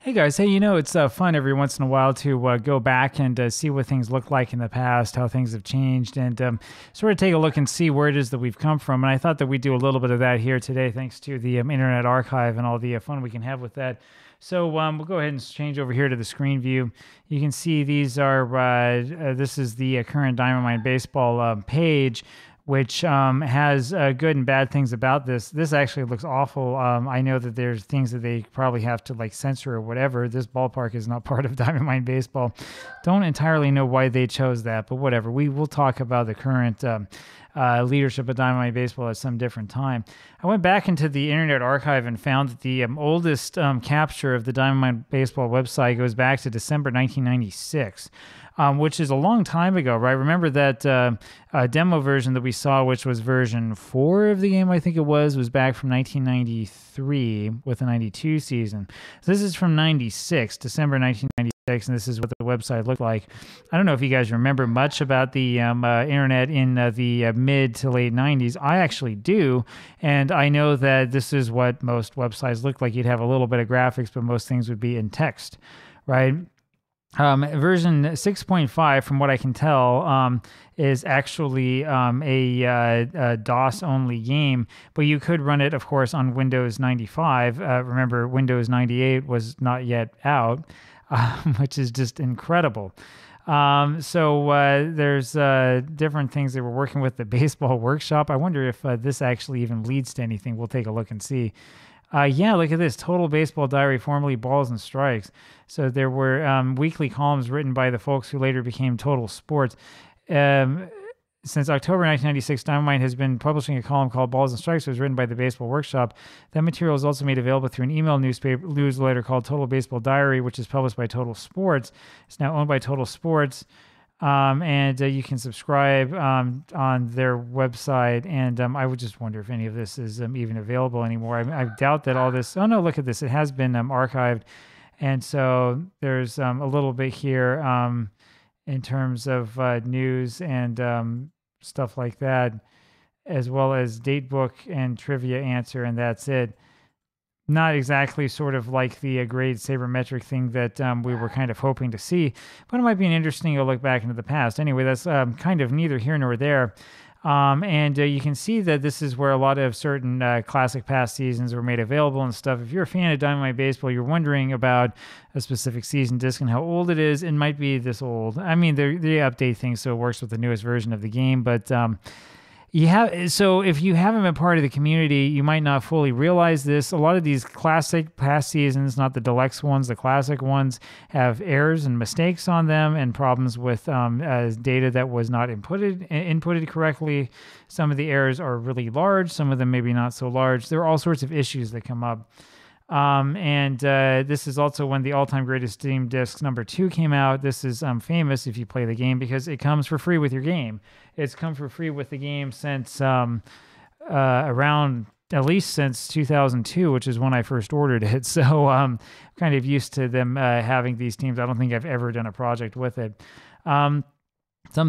Hey guys, hey, it's fun every once in a while to go back and see what things look like in the past, how things have changed, and sort of take a look and see where it is that we've come from. And I thought that we'd do a little bit of that here today, thanks to the Internet Archive and all the fun we can have with that. So we'll go ahead and change over here to the screen view. You can see these are, this is the current Diamond Mine Baseball page, which has good and bad things about this. This actually looks awful. I know that there's things that they probably have to like censor or whatever. This ballpark is not part of Diamond Mine Baseball. Don't entirely know why they chose that, but whatever. We will talk about the current leadership of Diamond Mine Baseball at some different time. I went back into the Internet Archive and found that the oldest capture of the Diamond Mine Baseball website goes back to December 1996. Which is a long time ago, right? Remember that demo version that we saw, which was version 4 of the game, I think it was back from 1993 with the 92 season. So this is from 96, December 1996, and this is what the website looked like. I don't know if you guys remember much about the internet in the mid to late 90s. I actually do, and I know that this is what most websites look like. You'd have a little bit of graphics, but most things would be in text, right? Version 6.5, from what I can tell, is actually a DOS-only game, but you could run it, of course, on Windows 95. Remember, Windows 98 was not yet out, which is just incredible. So there's different things they were working with the Baseball Workshop. I wonder if this actually even leads to anything. We'll take a look and see. Yeah, look at this. Total Baseball Diary, formerly Balls and Strikes. So there were weekly columns written by the folks who later became Total Sports. Since October 1996, Diamond Mine has been publishing a column called Balls and Strikes. It was written by the Baseball Workshop. That material is also made available through an email newsletter called Total Baseball Diary, which is published by Total Sports. It's now owned by Total Sports. And you can subscribe on their website, and I would just wonder if any of this is even available anymore. I doubt that all this... Oh, no, look at this. It has been archived, and so there's a little bit here in terms of news and stuff like that, as well as date book and trivia answer, and that's it. Not exactly sort of like the grade sabermetric thing that we were kind of hoping to see, but it might be an interesting look back into the past. Anyway, that's kind of neither here nor there. And you can see that this is where a lot of certain classic past seasons were made available and stuff. If you're a fan of Diamond Mine Baseball, you're wondering about a specific season disc and how old it is. It might be this old. I mean, they update things so it works with the newest version of the game, but... So if you haven't been part of the community, you might not fully realize this. A lot of these classic past seasons, not the deluxe ones, the classic ones, have errors and mistakes on them and problems with data that was not inputted correctly. Some of the errors are really large. Some of them maybe not so large. There are all sorts of issues that come up. And this is also when the all-time greatest Steam Discs #2 came out. This is famous if you play the game because it comes for free with your game. It's come for free with the game since around at least since 2002, which is when I first ordered it. So kind of used to them having these teams. I don't think I've ever done a project with it. Some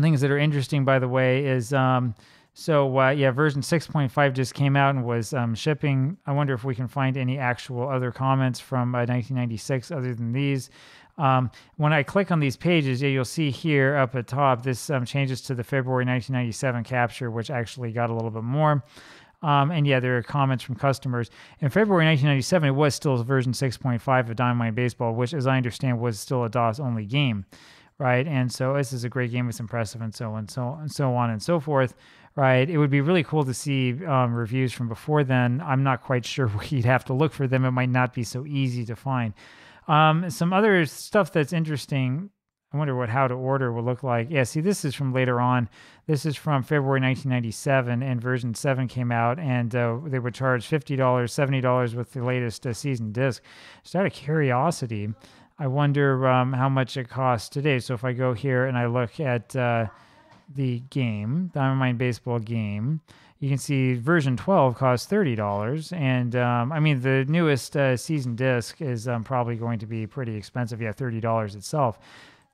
things that are interesting, by the way, is... yeah, version 6.5 just came out and was shipping. I wonder if we can find any actual other comments from 1996 other than these. When I click on these pages, you'll see here up at top, this changes to the February 1997 capture, which actually got a little bit more. And yeah, there are comments from customers. In February 1997, it was still version 6.5 of Diamond Mine Baseball, which, as I understand, was still a DOS-only game, right? And so this is a great game. It's impressive, and so on and so forth. Right, it would be really cool to see reviews from before then. I'm not quite sure where you'd have to look for them. It might not be so easy to find. Some other stuff that's interesting. I wonder what how to order will look like. Yeah, see, this is from later on. This is from February 1997, and version 7 came out, and they would charge $50, $70 with the latest season disc. Just out of curiosity, I wonder how much it costs today. So if I go here and I look at... the game, Diamond Mine Baseball game, you can see version 12 costs $30. And I mean, the newest season disc is probably going to be pretty expensive. Yeah, $30 itself.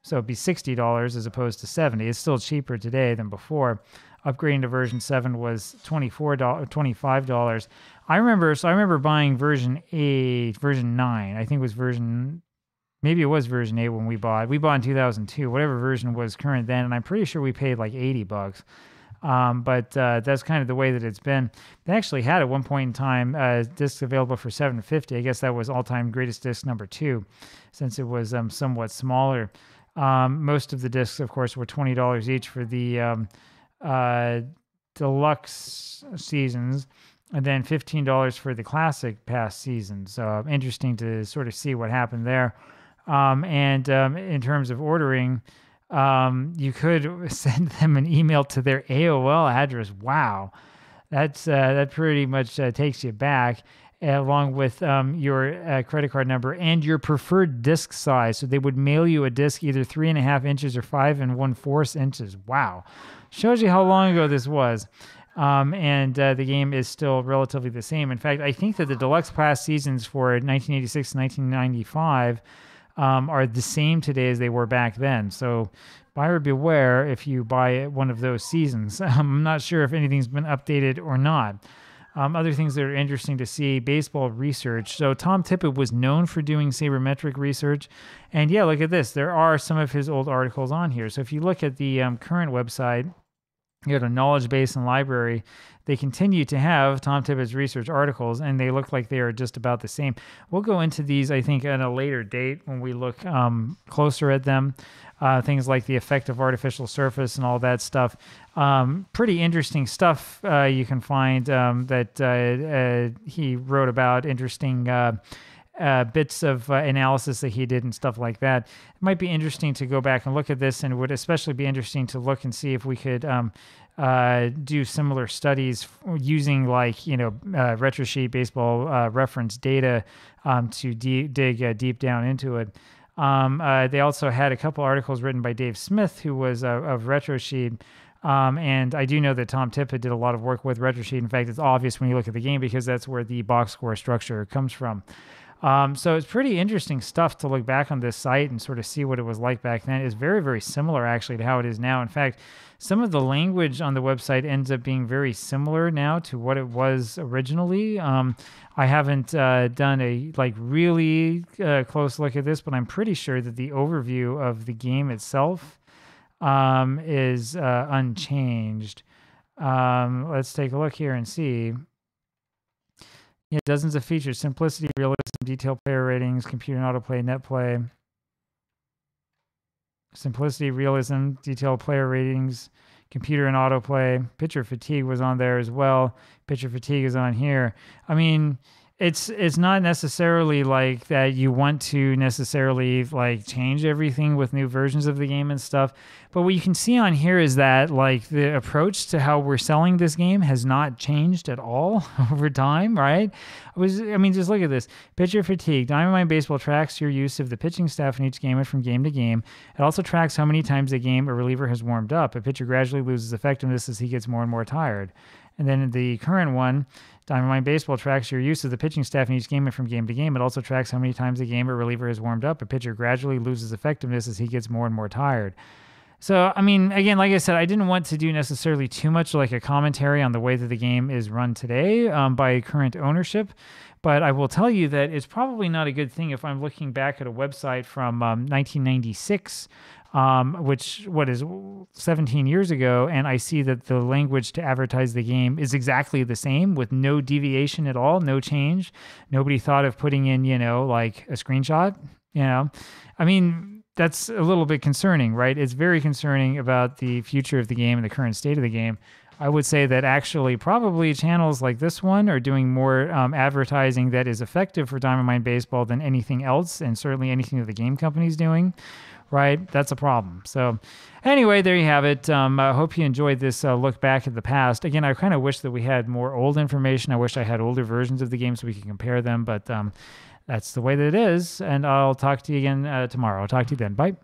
So it'd be $60 as opposed to $70. It's still cheaper today than before. Upgrading to version 7 was $25. I remember buying version 8, version 9. I think it was version Maybe it was version 8 when we bought. We bought in 2002, whatever version was current then, and I'm pretty sure we paid like $80. But that's kind of the way that it's been. They actually had at one point in time discs available for $7.50. I guess that was all-time greatest disc number 2, since it was somewhat smaller. Most of the discs, of course, were $20 each for the deluxe seasons, and then $15 for the classic past seasons. So interesting to sort of see what happened there. And in terms of ordering, you could send them an email to their AOL address. Wow, that pretty much takes you back, along with your credit card number and your preferred disc size. So they would mail you a disc either 3.5 inches or 5 1/4 inches. Wow, shows you how long ago this was. And the game is still relatively the same. In fact, I think that the deluxe class seasons for 1986 and 1995 are the same today as they were back then. So buyer beware if you buy one of those seasons. I'm not sure if anything's been updated or not. Other things that are interesting to see, baseball research. So Tom Tippett was known for doing sabermetric research. And yeah, look at this. There are some of his old articles on here. So if you look at the current website, you go to Knowledge Base and Library, they continue to have Tom Tippett's research articles, and they look like they are just about the same. We'll go into these, I think, at a later date when we look closer at them. Things like the effect of artificial surface and all that stuff. Pretty interesting stuff you can find that he wrote about, interesting bits of analysis that he did and stuff like that. It might be interesting to go back and look at this, and it would especially be interesting to look and see if we could do similar studies using, like, RetroSheet baseball reference data to dig deep down into it. They also had a couple articles written by Dave Smith, who was of RetroSheet. And I do know that Tom Tippett did a lot of work with RetroSheet. In fact, it's obvious when you look at the game because that's where the box score structure comes from. So it's pretty interesting stuff to look back on this site and sort of see what it was like back then. It's very, very similar actually to how it is now. In fact, some of the language on the website ends up being very similar now to what it was originally. I haven't done a really close look at this, but I'm pretty sure that the overview of the game itself is unchanged. Let's take a look here and see. Yeah, dozens of features: simplicity, realism, detailed player ratings, computer and autoplay, net play. Simplicity, realism, detailed player ratings, computer and autoplay. Pitcher fatigue was on there as well. Pitcher fatigue is on here. I mean, it's not necessarily like that you want to necessarily change everything with new versions of the game and stuff. But what you can see on here is that the approach to how we're selling this game has not changed at all over time, right? Just look at this. Pitcher fatigue. Diamond Mine Baseball tracks your use of the pitching staff in each game and from game to game. It also tracks how many times a game a reliever has warmed up. A pitcher gradually loses effectiveness as he gets more and more tired. And then the current one, Diamond Mine Baseball tracks your use of the pitching staff in each game and from game to game. It also tracks how many times a game a reliever has warmed up. A pitcher gradually loses effectiveness as he gets more and more tired. So, again, like I said, I didn't want to do necessarily too much like a commentary on the way that the game is run today by current ownership. But I will tell you that it's probably not a good thing if I'm looking back at a website from 1996, which is 17 years ago, and I see that the language to advertise the game is exactly the same with no deviation at all, no change. Nobody thought of putting in, a screenshot, that's a little bit concerning, right? It's very concerning about the future of the game and the current state of the game. I would say that actually probably channels like this one are doing more advertising that is effective for Diamond Mine Baseball than anything else, and certainly anything that the game company's doing, right? That's a problem. So anyway, there you have it. I hope you enjoyed this look back at the past. Again, I kind of wish that we had more old information. I wish I had older versions of the game so we could compare them, but that's the way that it is. And I'll talk to you again tomorrow. I'll talk to you then. Bye.